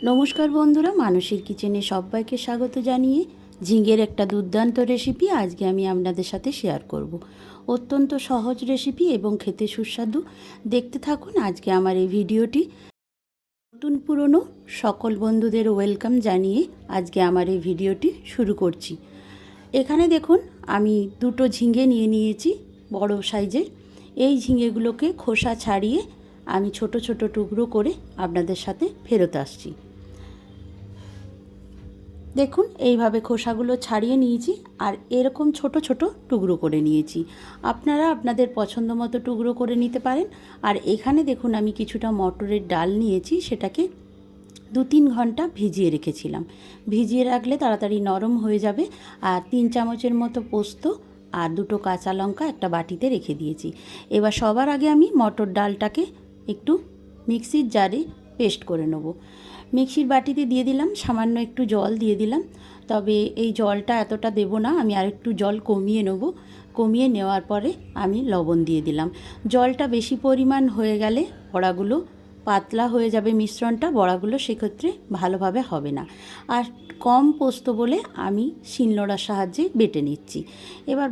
নমস্কার বন্ধুরা, মানসীর কিচেনে সবাইকে স্বাগত জানিয়ে ঝিঙের একটা দুর্দান্ত রেসিপি আজকে আমি আপনাদের সাথে শেয়ার করব। অত্যন্ত সহজ রেসিপি এবং খেতে সুস্বাদু। দেখতে থাকুন আজকে আমার এই ভিডিওটি। নতুন পুরনো সকল বন্ধুদের ওয়েলকাম জানিয়ে আজকে আমার এই ভিডিওটি শুরু করছি। এখানে দেখুন আমি দুটো ঝিঙে নিয়ে নিয়েছি বড় সাইজের। এই ঝিঙেগুলোকে খোসা ছাড়িয়ে আমি ছোট ছোট টুকরো করে আপনাদের সাথে ফেরত আসছি। দেখুন এইভাবে খোসাগুলো ছাড়িয়ে নিয়েছি আর এরকম ছোট ছোট টুকরো করে নিয়েছি। আপনারা আপনাদের পছন্দ মতো টুকরো করে নিতে পারেন। আর এখানে দেখুন আমি কিছুটা মটরের ডাল নিয়েছি, সেটাকে 2-3 ঘন্টা ভিজিয়ে রেখেছিলাম। ভিজিয়ে রাখলে তাড়াতাড়ি নরম হয়ে যাবে। আর 3 চামচের মতো পোস্ত আর 2টো কাঁচা লঙ্কা একটা বাটিতে রেখে দিয়েছি। এবার সবার আগে আমি মটর ডালটাকে একটু মিক্সির জারে পেস্ট করে নেব। মিক্সির বাটিতে দিয়ে দিলাম, সামান্য একটু জল দিয়ে দিলাম। তবে এই জলটা এতটা দেব না, আমি আর একটু জল কমিয়ে নেব। কমিয়ে নেওয়ার পরে আমি লবণ দিয়ে দিলাম। জলটা বেশি পরিমাণ হয়ে গেলে বড়াগুলো পাতলা হয়ে যাবে, মিশ্রণটা বড়াগুলো সেক্ষেত্রে ভালোভাবে হবে না। আর কম পোস্ত বলে আমি শিলনোড়ার সাহায্যে বেটে নিচ্ছি। এবার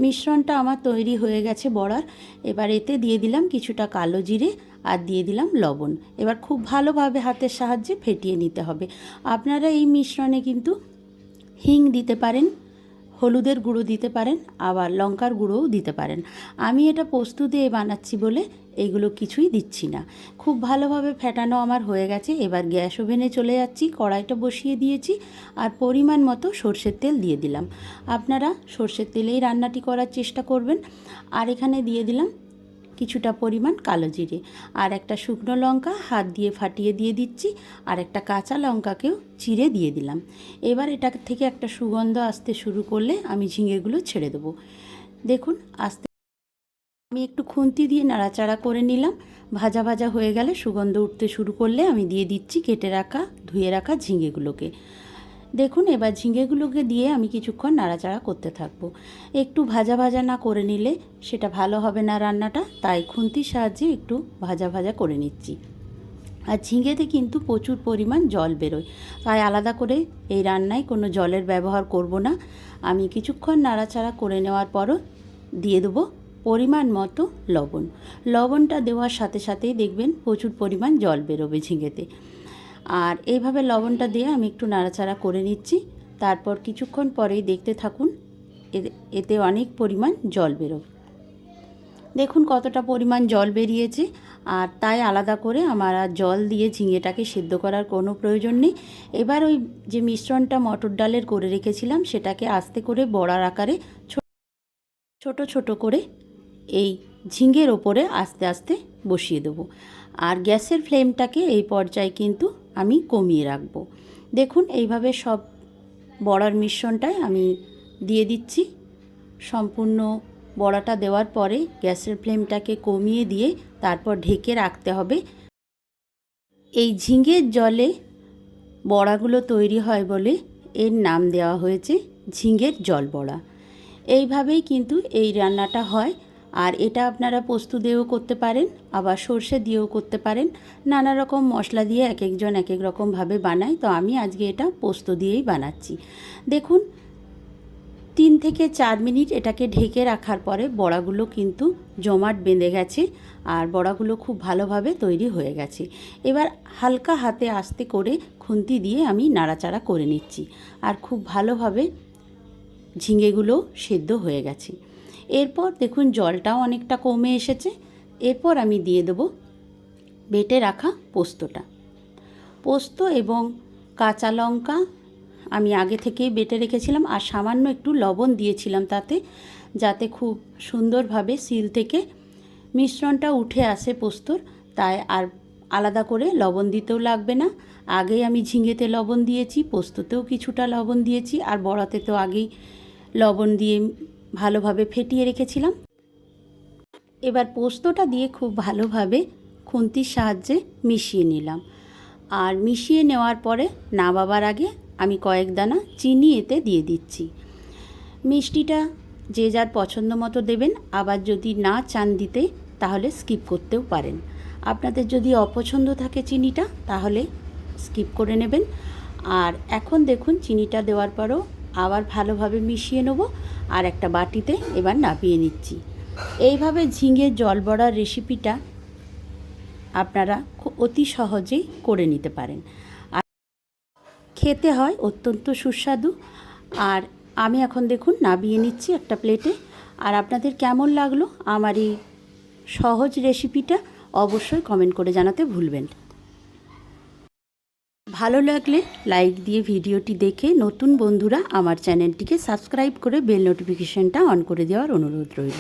মিশ্রণটা আমার তৈরি হয়ে গেছে বড়ার। এবার এতে দিয়ে দিলাম কিছুটা কালো জিরে আর দিয়ে দিলাম লবণ। এবার খুব ভালোভাবে হাতের সাহায্যে ফেটিয়ে নিতে হবে। আপনারা এই মিশ্রণে কিন্তু হিং দিতে পারেন, হলুদের গুঁড়ো দিতে পারেন, আবার লঙ্কার গুঁড়োও দিতে পারেন। আমি এটা পোস্ত দিয়ে বানাচ্ছি বলে এইগুলো কিছুই দিচ্ছি না। খুব ভালোভাবে ফেটানো আমার হয়ে গেছে। এবার গ্যাস ওভেনে চলে যাচ্ছি, কড়াইটা বসিয়ে দিয়েছি আর পরিমাণ মতো সর্ষের তেল দিয়ে দিলাম। আপনারা সর্ষের তেলেই রান্নাটি করার চেষ্টা করবেন। আর এখানে দিয়ে দিলাম কিছুটা পরিমাণ কালো জিরে আর একটা শুকনো লঙ্কা হাত দিয়ে ফাটিয়ে দিয়ে দিচ্ছি, আর একটা কাঁচা লঙ্কাকেও চিড়ে দিয়ে দিলাম। এবার এটা থেকে একটা সুগন্ধ আসতে শুরু করলে আমি ঝিঙেগুলো ছেড়ে দেবো। দেখুন আস্তে আমি একটু খুন্তি দিয়ে নাড়াচাড়া করে নিলাম। ভাজা ভাজা হয়ে গেলে সুগন্ধ উঠতে শুরু করলে আমি দিয়ে দিচ্ছি কেটে রাখা ধুয়ে রাখা ঝিঙেগুলোকে। দেখুন এবার ঝিঙেগুলোকে দিয়ে আমি কিছুক্ষণ নাড়াচাড়া করতে থাকবো। একটু ভাজা ভাজা না করে নিলে সেটা ভালো হবে না রান্নাটা, তাই খুন্তির সাহায্যে একটু ভাজা ভাজা করে নিচ্ছি। আর ঝিঙেতে কিন্তু প্রচুর পরিমাণ জল বেরোয়, তাই আলাদা করে এই রান্নায় কোনো জলের ব্যবহার করব না। আমি কিছুক্ষণ নাড়াচাড়া করে নেওয়ার পরও দিয়ে দেবো পরিমাণ মতো লবণ। লবণটা দেওয়ার সাথে সাথেই দেখবেন প্রচুর পরিমাণ জল বেরোবে ঝিঙেতে। আর এইভাবে লবণটা দিয়ে আমি একটু নাড়াচাড়া করে নিচ্ছি। তারপর কিছুক্ষণ পরেই দেখতে থাকুন এতে অনেক পরিমাণ জল বেরোবে। দেখুন কতটা পরিমাণ জল বেরিয়েছে। আর তাই আলাদা করে আমার আর জল দিয়ে ঝিঙেটাকে সিদ্ধ করার কোনো প্রয়োজন নেই। এবার ওই যে মিশ্রণটা মটর ডালের করে রেখেছিলাম সেটাকে আস্তে করে বড়ার আকারে ছোট ছোট করে এই ঝিঙের ওপরে আস্তে আস্তে বসিয়ে দেবো। আর গ্যাসের ফ্লেমটাকে এই পর্যায়ে কিন্তু আমি কমিয়ে রাখবো। দেখুন এইভাবে সব বড়ার মিশ্রণটায় আমি দিয়ে দিচ্ছি। সম্পূর্ণ বড়াটা দেওয়ার পরে গ্যাসের ফ্লেমটাকে কমিয়ে দিয়ে তারপর ঢেকে রাখতে হবে। এই ঝিঙের জলে বড়াগুলো তৈরি হয় বলে এর নাম দেওয়া হয়েছে ঝিঙের জল বড়া। এইভাবেই কিন্তু এই রান্নাটা হয়। আর এটা আপনারা পোস্ত দিয়েও করতে পারেন, আবার সর্ষে দিয়েও করতে পারেন। নানা রকম মশলা দিয়ে এক একজন এক এক রকমভাবে বানায়, তো আমি আজকে এটা পোস্ত দিয়েই বানাচ্ছি। দেখুন 3 থেকে 4 মিনিট এটাকে ঢেকে রাখার পরে বড়াগুলো কিন্তু জমাট বেঁধে গেছে আর বড়াগুলো খুব ভালোভাবে তৈরি হয়ে গেছে। এবার হালকা হাতে আস্তে করে খুন্তি দিয়ে আমি নাড়াচাড়া করে নিচ্ছি। আর খুব ভালোভাবে ঝিঙেগুলো সেদ্ধ হয়ে গেছে। এরপর দেখুন জলটাও অনেকটা কমে এসেছে। এরপর আমি দিয়ে দেবো বেটে রাখা পোস্তটা। পোস্ত এবং কাঁচা লঙ্কা আমি আগে থেকেই বেটে রেখেছিলাম আর সামান্য একটু লবণ দিয়েছিলাম তাতে, যাতে খুব সুন্দরভাবে শিল থেকে মিশ্রণটা উঠে আসে পোস্তর। তাই আর আলাদা করে লবণ দিতেও লাগবে না। আগেই আমি ঝিঙেতে লবণ দিয়েছি, পোস্ততেও কিছুটা লবণ দিয়েছি, আর বড়াতে তো আগেই লবণ দিয়ে ভালোভাবে ফেটিয়ে রেখেছিলাম। এবার পোস্তটা দিয়ে খুব ভালোভাবে খুন্তির সাহায্যে মিশিয়ে নিলাম। আর মিশিয়ে নেওয়ার পরে নামাবার আগে আমি কয়েক দানা চিনি এতে দিয়ে দিচ্ছি। মিষ্টিটা যে যার পছন্দ মতো দেবেন, আবার যদি না চান দিতে তাহলে স্কিপ করতেও পারেন। আপনাদের যদি অপছন্দ থাকে চিনিটা তাহলে স্কিপ করে নেবেন। আর এখন দেখুন চিনিটা দেওয়ার পরও আবার ভালোভাবে মিশিয়ে নেব আর একটা বাটিতে এবার নামিয়ে নিচ্ছি। এইভাবে ঝিঙের জল বড়ার রেসিপিটা আপনারা অতি সহজেই করে নিতে পারেন আর খেতে হয় অত্যন্ত সুস্বাদু। আর আমি এখন দেখুন নামিয়ে নিচ্ছি একটা প্লেটে। আর আপনাদের কেমন লাগলো আমার এই সহজ রেসিপিটা অবশ্যই কমেন্ট করে জানাতে ভুলবেন। ভালো লাগলে লাইক দিয়ে ভিডিওটি দেখে নতুন বন্ধুরা আমার চ্যানেলটিকে সাবস্ক্রাইব করে বেল নোটিফিকেশনটা অন করে দেওয়ার অনুরোধ রইল।